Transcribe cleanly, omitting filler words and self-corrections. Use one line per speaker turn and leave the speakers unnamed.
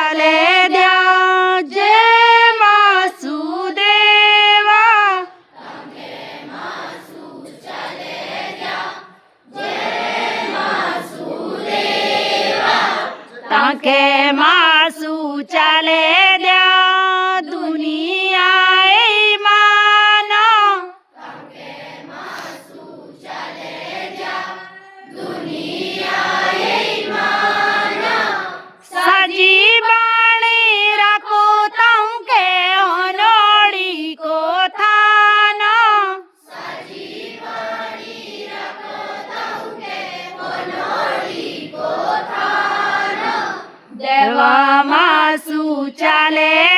ચાલે દ્યા જે વાસુદેવા તાકે માસુ ચાલે દ્યા દુનિયા માનો સાજી બાણી રાખો તમ કે હોનોડી કોથાનો દેવા માસુ ચાલે